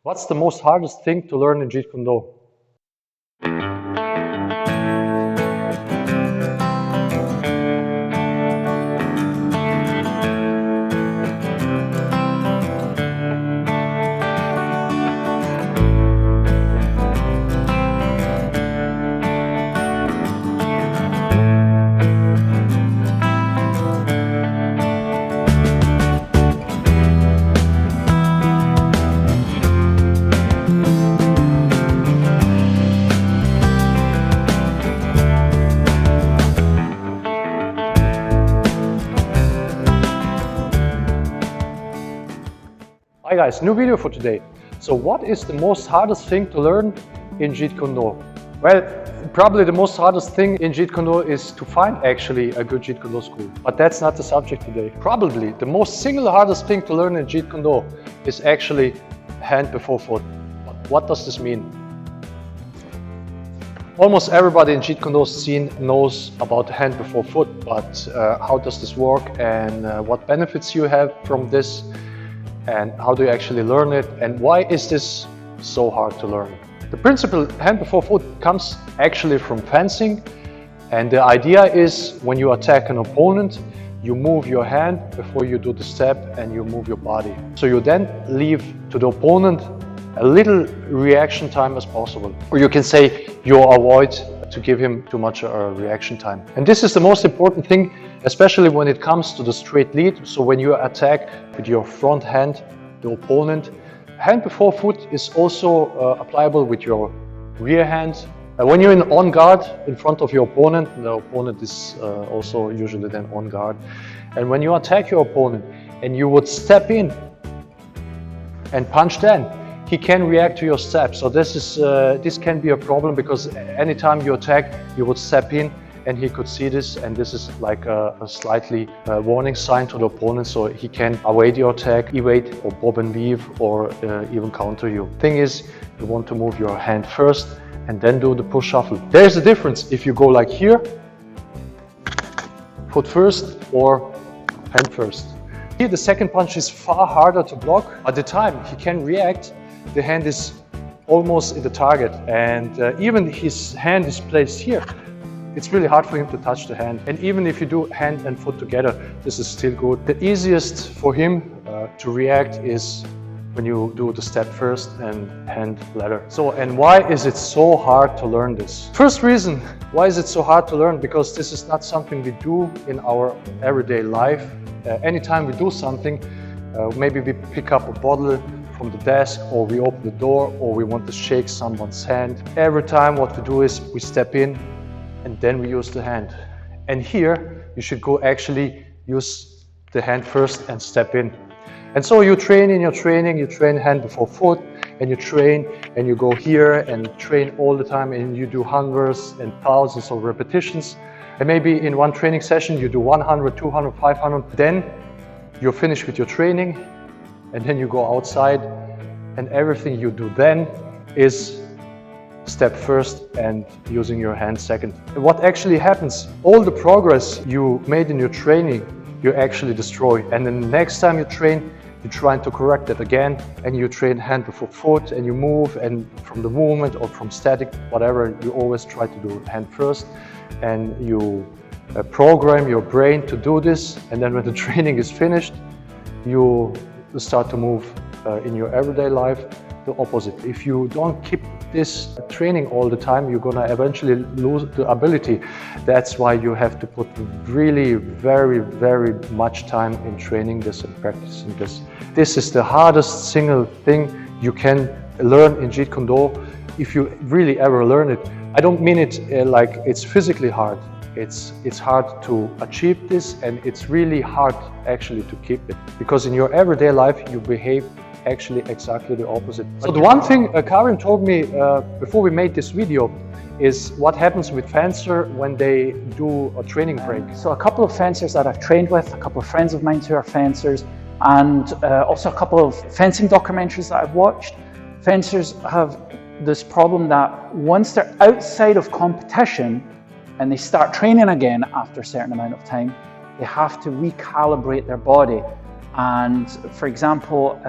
What's the most hardest thing to learn in Jeet Kune Do? Hi guys, new video for today. So what is the most hardest thing to learn in Jeet Kune Do? Well, probably the most hardest thing in Jeet Kune Do is to find actually a good Jeet Kune Do school. But that's not the subject today. Probably the most single hardest thing to learn in Jeet Kune Do is actually hand before foot. What does this mean? Almost everybody in Jeet Kune Do scene knows about hand before foot, but how does this work and what benefits you have from this? And how do you actually learn it, and why is this so hard to learn? The principle hand before foot comes actually from fencing, and the idea is when you attack an opponent, you move your hand before you do the step and you move your body. So you then leave to the opponent a little reaction time as possible. Or you can say you avoid to give him too much reaction time. And this is the most important thing, especially when it comes to the straight lead. So when you attack with your front hand the opponent, hand before foot is also applicable with your rear hand. When you're in on guard in front of your opponent, the opponent is also usually then on guard. And when you attack your opponent and you would step in and punch then, he can react to your step. So this can be a problem, because anytime you attack, you would step in and he could see this, and this is like a slightly warning sign to the opponent, so he can evade your attack, evade or bob and weave, or even counter you. Thing is, you want to move your hand first and then do the push shuffle. There's a difference if you go like here, foot first or hand first. Here the second punch is far harder to block. At the time he can react, the hand is almost in the target, and even his hand is placed here. It's really hard for him to touch the hand. And even if you do hand and foot together, this is still good. The easiest for him to react is when you do the step first and hand ladder. So, and why is it so hard to learn this? First reason why is it so hard to learn, because this is not something we do in our everyday life. Anytime we do something, maybe we pick up a bottle from the desk, or we open the door, or we want to shake someone's hand. Every time what we do is we step in and then we use the hand. And here you should go actually use the hand first and step in. And so you train in your training, you train hand before foot, and you train and you go here and train all the time, and you do hundreds and thousands of repetitions. And maybe in one training session you do 100, 200, 500. Then you're finished with your training, and then you go outside, and everything you do then is step first and using your hand second. What actually happens, all the progress you made in your training, you actually destroy. And then the next time you train, you're trying to correct that again, and you train hand before foot, and you move, and from the movement or from static, whatever, you always try to do hand first, and you program your brain to do this. And then when the training is finished, you start to move in your everyday life the opposite. If you don't keep this training all the time, you're gonna eventually lose the ability. That's why you have to put really very much time in training this and practicing this. This is the hardest single thing you can learn in Jeet Kune Do, if you really ever learn it. I don't mean it like it's physically hard. It's hard to achieve this, and it's really hard actually to keep it, because in your everyday life you behave actually exactly the opposite. So the one thing Karim told me before we made this video is what happens with fencers when they do a training break. So a couple of fencers that I've trained with, a couple of friends of mine who are fencers, and also a couple of fencing documentaries that I've watched. Fencers have this problem that once they're outside of competition and they start training again after a certain amount of time, they have to recalibrate their body And for example,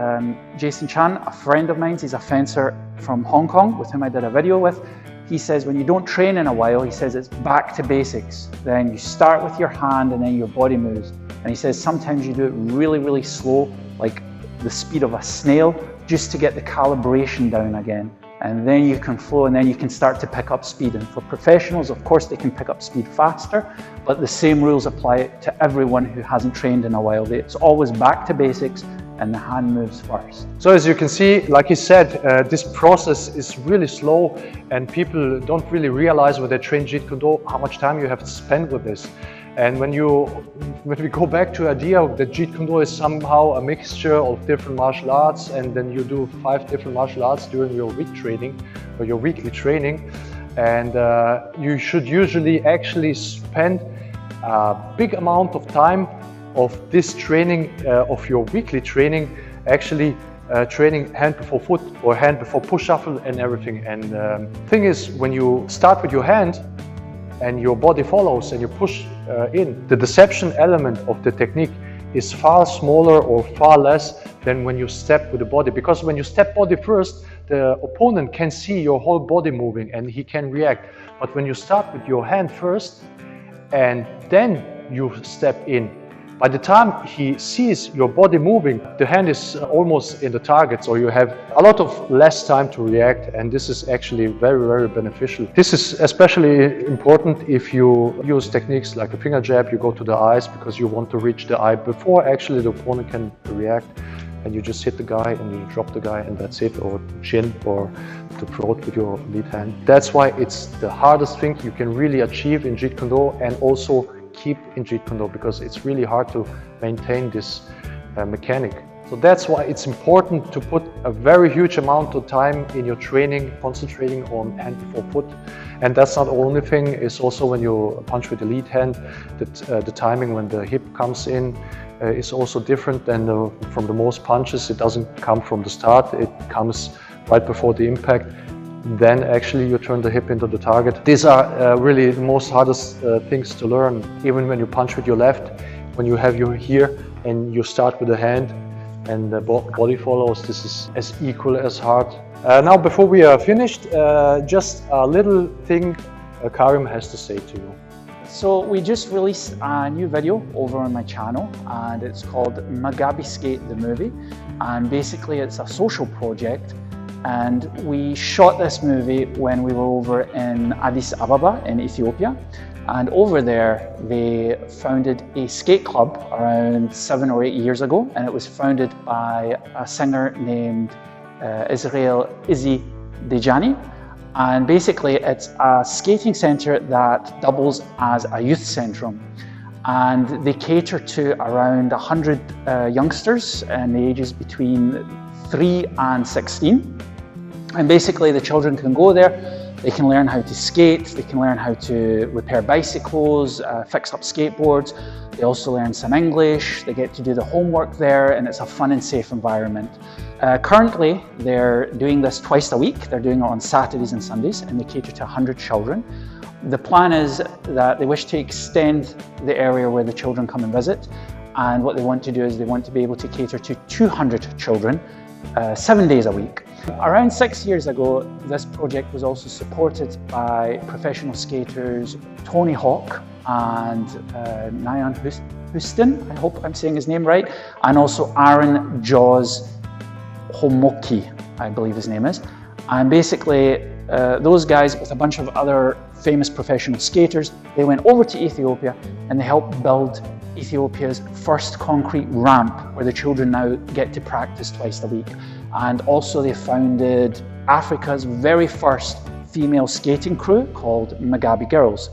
Jason Chan, a friend of mine, he's a fencer from Hong Kong with whom I did a video with. He says when you don't train in a while, he says it's back to basics. Then you start with your hand and then your body moves. And he says sometimes you do it really, really slow, like the speed of a snail, just to get the calibration down again. And then you can flow and then you can start to pick up speed. And for professionals, of course, they can pick up speed faster, but the same rules apply to everyone who hasn't trained in a while. It's always back to basics and the hand moves first. So as you can see, like he said, this process is really slow and people don't really realize when they train Jeet Kune Do how much time you have to spend with this. And when we go back to the idea that Jeet Kune Do is somehow a mixture of different martial arts, and then you do 5 different martial arts during your week training or your weekly training, and you should usually actually spend a big amount of time of this training, of your weekly training, actually training hand before foot or hand before push shuffle and everything. And the thing is, when you start with your hand and your body follows and you push in, the deception element of the technique is far smaller or far less than when you step with the body. Because when you step body first, the opponent can see your whole body moving and he can react. But when you start with your hand first and then you step in, by the time he sees your body moving, the hand is almost in the target, so you have a lot of less time to react, and this is actually very, very beneficial. This is especially important if you use techniques like a finger jab. You go to the eyes because you want to reach the eye before actually the opponent can react, and you just hit the guy and you drop the guy and that's it, or chin or the throat with your lead hand. That's why it's the hardest thing you can really achieve in Jeet Kune Do and also keep in Jeet Kune Do, because it's really hard to maintain this mechanic. So that's why it's important to put a very huge amount of time in your training, concentrating on hand before foot. And that's not the only thing, it's also when you punch with the lead hand, that the timing when the hip comes in is also different than from the most punches. It doesn't come from the start, it comes right before the impact. Then actually you turn the hip into the target. These are really the most hardest things to learn. Even when you punch with your left, when you have your here and you start with the hand and the body follows, this is as equal as hard. Now before we are finished, just a little thing Karim has to say to you. So we just released a new video over on my channel and it's called Magabi Skate the Movie, and basically it's a social project. And we shot this movie when we were over in Addis Ababa in Ethiopia. And over there, they founded a skate club around 7 or 8 years ago. And it was founded by a singer named Israel Izzy Dejani. And basically, it's a skating center that doubles as a youth centrum. And they cater to around 100 youngsters in the ages between 3 and 16. And basically the children can go there, they can learn how to skate, they can learn how to repair bicycles, fix up skateboards. They also learn some English, they get to do the homework there, and it's a fun and safe environment. Currently, they're doing this twice a week. They're doing it on Saturdays and Sundays, and they cater to 100 children. The plan is that they wish to extend the area where the children come and visit. And what they want to do is they want to be able to cater to 200 children 7 days a week. Around 6 years ago, this project was also supported by professional skaters Tony Hawk and Nyan Houston, I hope I'm saying his name right, and also Aaron Jaws Homoki, I believe his name is. And basically, those guys with a bunch of other famous professional skaters, they went over to Ethiopia and they helped build Ethiopia's first concrete ramp where the children now get to practice twice a week. And also they founded Africa's very first female skating crew called Magabi Girls.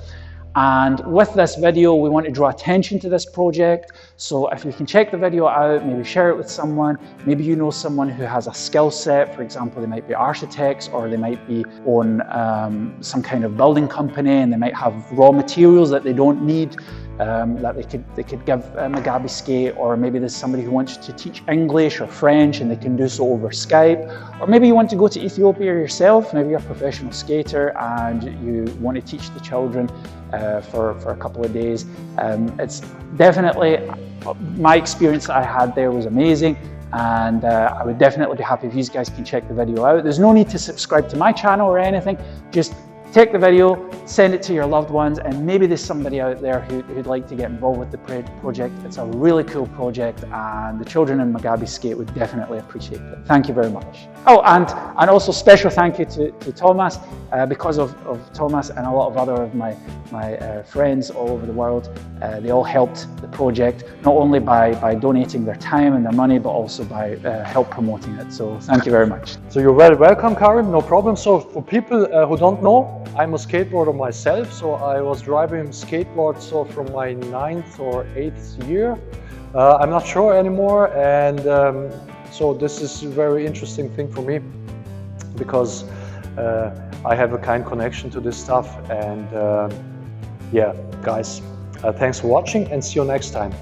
And with this video, we want to draw attention to this project. So if you can check the video out, maybe share it with someone. Maybe you know someone who has a skill set. For example, they might be architects, or they might be own some kind of building company, and they might have raw materials that they don't need, that they could give Magabi skate. Or maybe there's somebody who wants to teach English or French and they can do so over Skype. Or maybe you want to go to Ethiopia yourself. Maybe you're a professional skater and you want to teach the children for a couple of days. It's definitely my experience that I had there was amazing, and I would definitely be happy if you guys can check the video out. There's no need to subscribe to my channel or anything. Just take the video, send it to your loved ones, and maybe there's somebody out there who'd like to get involved with the project. It's a really cool project, and the children in Mugabe Skate would definitely appreciate it. Thank you very much. Oh, and also special thank you to Thomas. Because of Thomas and a lot of other of my friends all over the world, they all helped the project, not only by donating their time and their money, but also by help promoting it. So thank you very much. So you're very welcome, Karim, no problem. So for people who don't know, I'm a skateboarder myself. So I was driving skateboard from my 9th or 8th year. I'm not sure anymore, and so this is a very interesting thing for me, because I have a kind connection to this stuff. And yeah, guys, thanks for watching, and see you next time.